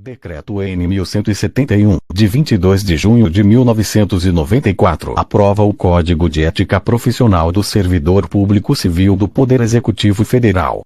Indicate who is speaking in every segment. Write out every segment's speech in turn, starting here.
Speaker 1: Decreto N. 1171, de 22 de junho de 1994, aprova o Código de Ética Profissional do Servidor Público Civil do Poder Executivo Federal.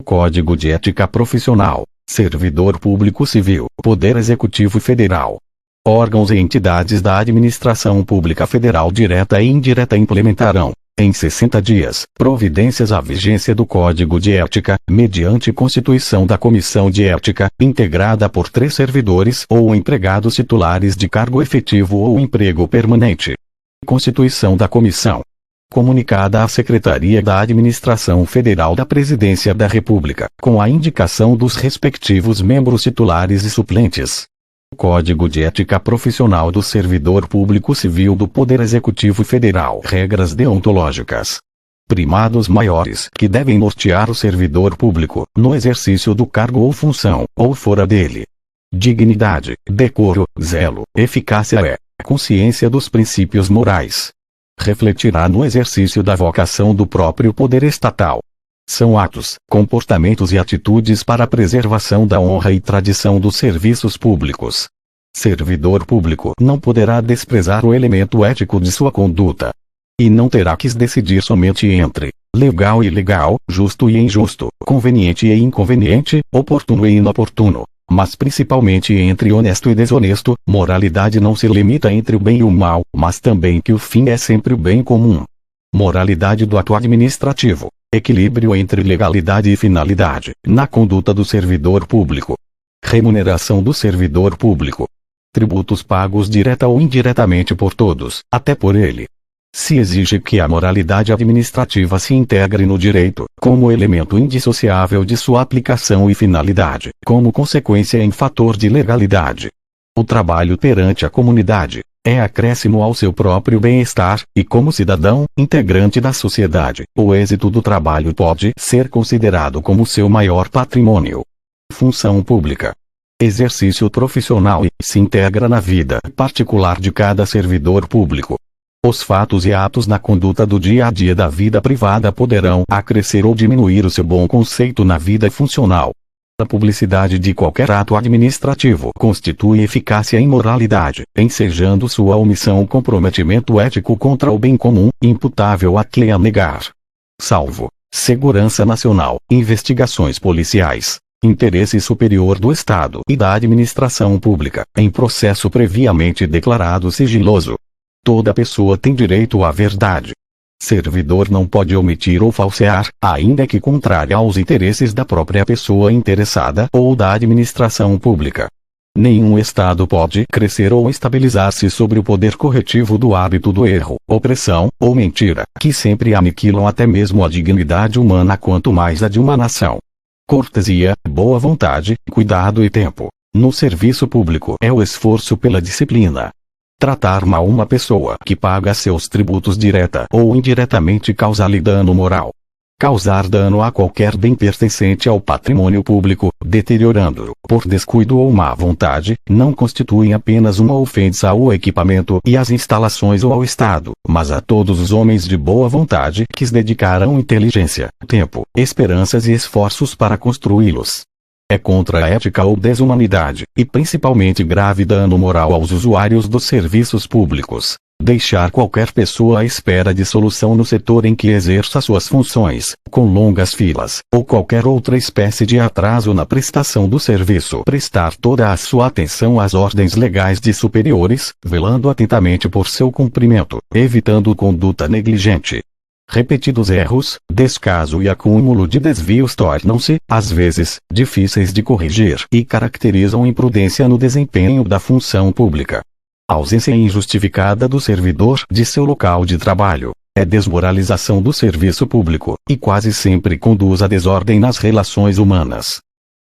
Speaker 1: Código de Ética Profissional, Servidor Público Civil, Poder Executivo Federal. Órgãos e entidades da administração pública federal direta e indireta implementarão, em 60 dias, providências à vigência do Código de Ética, mediante constituição da Comissão de Ética, integrada por 3 servidores ou empregados titulares de cargo efetivo ou emprego permanente. Constituição da Comissão. Comunicada à Secretaria da Administração Federal da Presidência da República, com a indicação dos respectivos membros titulares e suplentes. Código de Ética Profissional do Servidor Público Civil do Poder Executivo Federal. Regras deontológicas. Primados maiores que devem nortear o servidor público, no exercício do cargo ou função, ou fora dele. Dignidade, decoro, zelo, eficácia e consciência dos princípios morais. Refletirá no exercício da vocação do próprio poder estatal. São atos, comportamentos e atitudes para a preservação da honra e tradição dos serviços públicos. Servidor público não poderá desprezar o elemento ético de sua conduta. E não terá que decidir somente entre legal e ilegal, justo e injusto, conveniente e inconveniente, oportuno e inoportuno, mas principalmente entre honesto e desonesto. Moralidade não se limita entre o bem e o mal, mas também que o fim é sempre o bem comum. Moralidade do ato administrativo. Equilíbrio entre legalidade e finalidade, na conduta do servidor público. Remuneração do servidor público. Tributos pagos direta ou indiretamente por todos, até por ele. Se exige que a moralidade administrativa se integre no direito, como elemento indissociável de sua aplicação e finalidade, como consequência em fator de legalidade. O trabalho perante a comunidade é acréscimo ao seu próprio bem-estar, e como cidadão, integrante da sociedade, o êxito do trabalho pode ser considerado como seu maior patrimônio. Função pública. Exercício profissional e se integra na vida particular de cada servidor público. Os fatos e atos na conduta do dia a dia da vida privada poderão acrescer ou diminuir o seu bom conceito na vida funcional. A publicidade de qualquer ato administrativo constitui eficácia em moralidade, ensejando sua omissão comprometimento ético contra o bem comum, imputável a quem a negar. Salvo segurança nacional, investigações policiais, interesse superior do Estado e da administração pública, em processo previamente declarado sigiloso. Toda pessoa tem direito à verdade. Servidor não pode omitir ou falsear, ainda que contrária aos interesses da própria pessoa interessada ou da administração pública. Nenhum Estado pode crescer ou estabilizar-se sobre o poder corretivo do hábito do erro, opressão ou mentira, que sempre aniquilam até mesmo a dignidade humana, quanto mais a de uma nação. Cortesia, boa vontade, cuidado e tempo, no serviço público é o esforço pela disciplina. Tratar mal uma pessoa que paga seus tributos direta ou indiretamente causa-lhe dano moral. Causar dano a qualquer bem pertencente ao patrimônio público, deteriorando-o por descuido ou má vontade, não constitui apenas uma ofensa ao equipamento e às instalações ou ao Estado, mas a todos os homens de boa vontade que se dedicaram inteligência, tempo, esperanças e esforços para construí-los. É contra a ética ou desumanidade, e principalmente grave dano moral aos usuários dos serviços públicos, deixar qualquer pessoa à espera de solução no setor em que exerça suas funções, com longas filas, ou qualquer outra espécie de atraso na prestação do serviço. Prestar toda a sua atenção às ordens legais de superiores, velando atentamente por seu cumprimento, evitando conduta negligente. Repetidos erros, descaso e acúmulo de desvios tornam-se, às vezes, difíceis de corrigir e caracterizam imprudência no desempenho da função pública. A ausência injustificada do servidor de seu local de trabalho é desmoralização do serviço público, e quase sempre conduz à desordem nas relações humanas.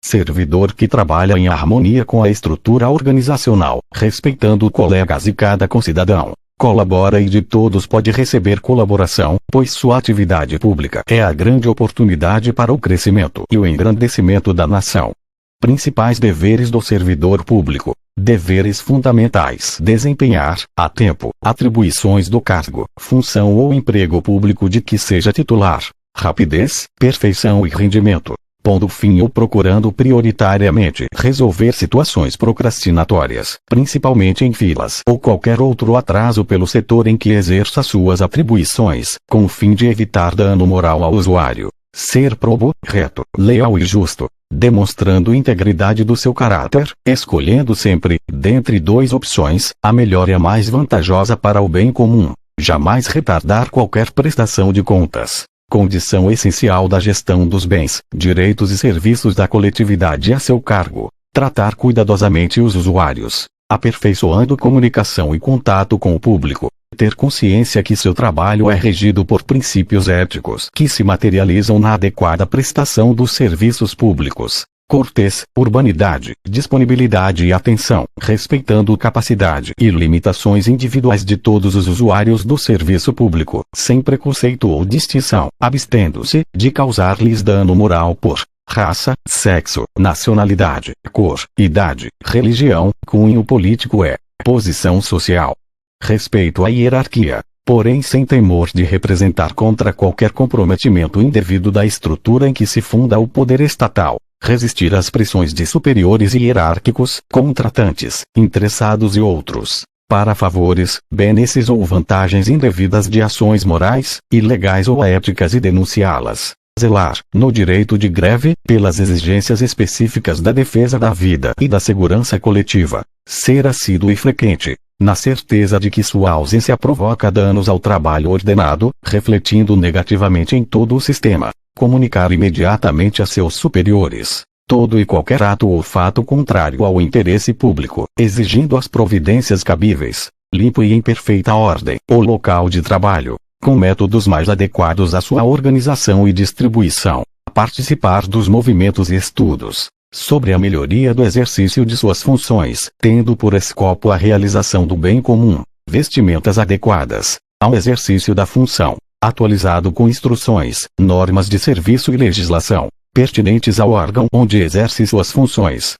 Speaker 1: Servidor que trabalha em harmonia com a estrutura organizacional, respeitando colegas e cada concidadão, colabora e de todos pode receber colaboração, pois sua atividade pública é a grande oportunidade para o crescimento e o engrandecimento da nação. Principais deveres do servidor público. Deveres fundamentais: desempenhar, a tempo, atribuições do cargo, função ou emprego público de que seja titular. Rapidez, perfeição e rendimento. pondo fim ou procurando prioritariamente resolver situações procrastinatórias, principalmente em filas ou qualquer outro atraso pelo setor em que exerça suas atribuições, com o fim de evitar dano moral ao usuário. Ser probo, reto, leal e justo, demonstrando integridade do seu caráter, escolhendo sempre, dentre duas opções, a melhor e a mais vantajosa para o bem comum. Jamais retardar qualquer prestação de contas. Condição essencial da gestão dos bens, direitos e serviços da coletividade a seu cargo. Tratar cuidadosamente os usuários, aperfeiçoando comunicação e contato com o público. Ter consciência que seu trabalho é regido por princípios éticos que se materializam na adequada prestação dos serviços públicos. Cortês, urbanidade, disponibilidade e atenção, respeitando capacidade e limitações individuais de todos os usuários do serviço público, sem preconceito ou distinção, abstendo-se de causar-lhes dano moral por raça, sexo, nacionalidade, cor, idade, religião, cunho político posição social. Respeito à hierarquia, porém sem temor de representar contra qualquer comprometimento indevido da estrutura em que se funda o poder estatal. Resistir às pressões de superiores hierárquicos, contratantes, interessados e outros, para favores, benesses ou vantagens indevidas de ações morais, ilegais ou éticas e denunciá-las. Zelar, no direito de greve, pelas exigências específicas da defesa da vida e da segurança coletiva. Ser assíduo e frequente, na certeza de que sua ausência provoca danos ao trabalho ordenado, refletindo negativamente em todo o sistema. Comunicar imediatamente a seus superiores todo e qualquer ato ou fato contrário ao interesse público, exigindo as providências cabíveis, limpo e em perfeita ordem, o local de trabalho, com métodos mais adequados à sua organização e distribuição. Participar dos movimentos e estudos sobre a melhoria do exercício de suas funções, tendo por escopo a realização do bem comum. Vestimentas adequadas ao exercício da função, atualizado com instruções, normas de serviço e legislação pertinentes ao órgão onde exerce suas funções.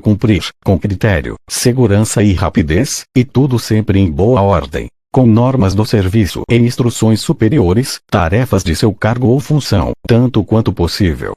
Speaker 1: Cumprir, com critério, segurança e rapidez, e tudo sempre em boa ordem, com normas do serviço e instruções superiores, tarefas de seu cargo ou função, tanto quanto possível.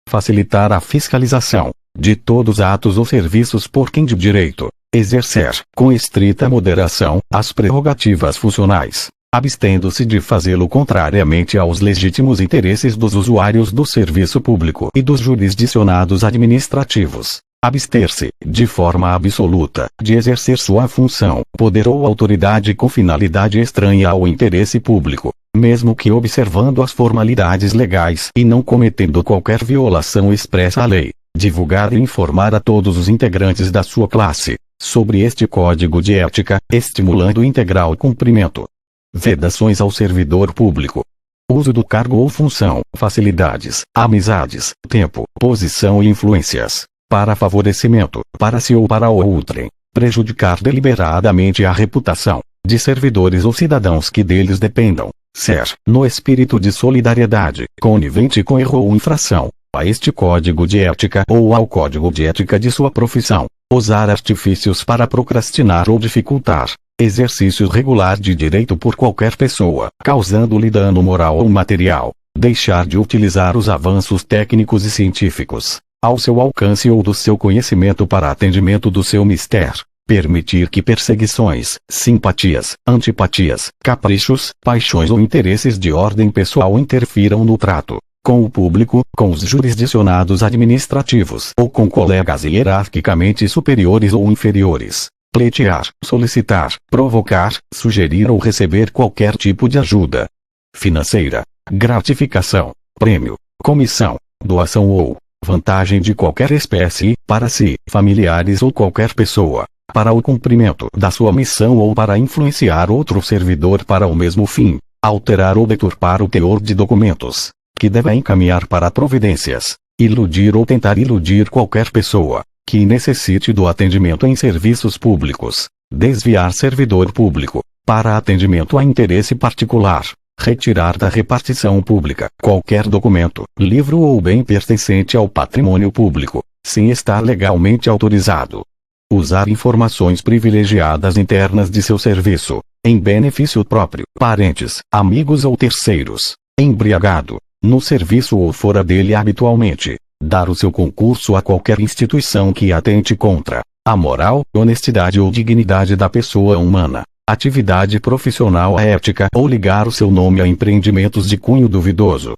Speaker 1: Facilitar a fiscalização de todos atos ou serviços por quem de direito exercer, com estrita moderação, as prerrogativas funcionais, abstendo-se de fazê-lo contrariamente aos legítimos interesses dos usuários do serviço público e dos jurisdicionados administrativos. Abster-se, de forma absoluta, de exercer sua função, poder ou autoridade com finalidade estranha ao interesse público, mesmo que observando as formalidades legais e não cometendo qualquer violação expressa à lei. Divulgar e informar a todos os integrantes da sua classe sobre este código de ética, estimulando o integral cumprimento. Vedações ao servidor público. Uso do cargo ou função, facilidades, amizades, tempo, posição e influências, para favorecimento, para si ou para outrem, prejudicar deliberadamente a reputação de servidores ou cidadãos que deles dependam. Ser, no espírito de solidariedade, conivente com erro ou infração a este código de ética ou ao código de ética de sua profissão. Usar artifícios para procrastinar ou dificultar exercício regular de direito por qualquer pessoa, causando-lhe dano moral ou material. Deixar de utilizar os avanços técnicos e científicos ao seu alcance ou do seu conhecimento para atendimento do seu mister. Permitir que perseguições, simpatias, antipatias, caprichos, paixões ou interesses de ordem pessoal interfiram no trato com o público, com os jurisdicionados administrativos ou com colegas hierarquicamente superiores ou inferiores. Pleitear, solicitar, provocar, sugerir ou receber qualquer tipo de ajuda financeira, gratificação, prêmio, comissão, doação ou vantagem de qualquer espécie, para si, familiares ou qualquer pessoa, para o cumprimento da sua missão ou para influenciar outro servidor para o mesmo fim. Alterar ou deturpar o teor de documentos que devem encaminhar para providências. Iludir ou tentar iludir qualquer pessoa que necessite do atendimento em serviços públicos. Desviar servidor público para atendimento a interesse particular. Retirar da repartição pública qualquer documento, livro ou bem pertencente ao patrimônio público, sem estar legalmente autorizado. Usar informações privilegiadas internas de seu serviço, em benefício próprio, parentes, amigos ou terceiros. Embriagado, no serviço ou fora dele habitualmente. dar o seu concurso a qualquer instituição que atente contra a moral, honestidade ou dignidade da pessoa humana, atividade profissional ética ou ligar o seu nome a empreendimentos de cunho duvidoso.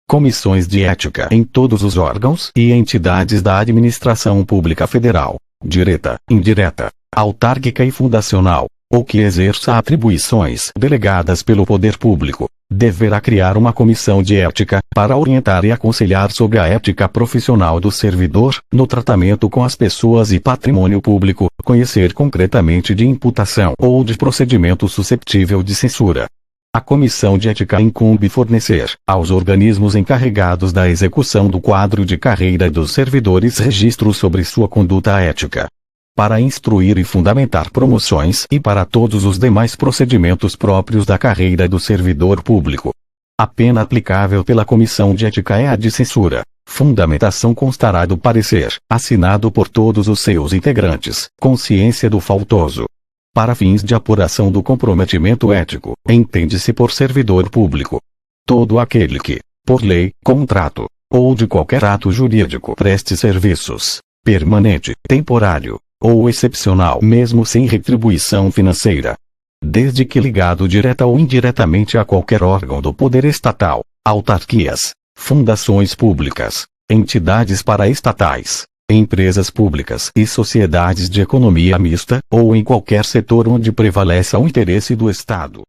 Speaker 1: Comissões de ética em todos os órgãos e entidades da administração pública federal, direta, indireta, autárquica e fundacional, ou que exerça atribuições delegadas pelo poder público, deverá criar uma comissão de ética para orientar e aconselhar sobre a ética profissional do servidor, no tratamento com as pessoas e patrimônio público, conhecer concretamente de imputação ou de procedimento susceptível de censura. A comissão de ética incumbe fornecer aos organismos encarregados da execução do quadro de carreira dos servidores registros sobre sua conduta ética, para instruir e fundamentar promoções e para todos os demais procedimentos próprios da carreira do servidor público. A pena aplicável pela comissão de ética é a de censura. Fundamentação constará do parecer, assinado por todos os seus integrantes, com ciência do faltoso. Para fins de apuração do comprometimento ético, entende-se por servidor público todo aquele que, por lei, contrato, ou de qualquer ato jurídico preste serviços, permanente, temporário, ou excepcional mesmo sem retribuição financeira, desde que ligado direta ou indiretamente a qualquer órgão do poder estatal, autarquias, fundações públicas, entidades paraestatais, empresas públicas e sociedades de economia mista, ou em qualquer setor onde prevaleça o interesse do Estado.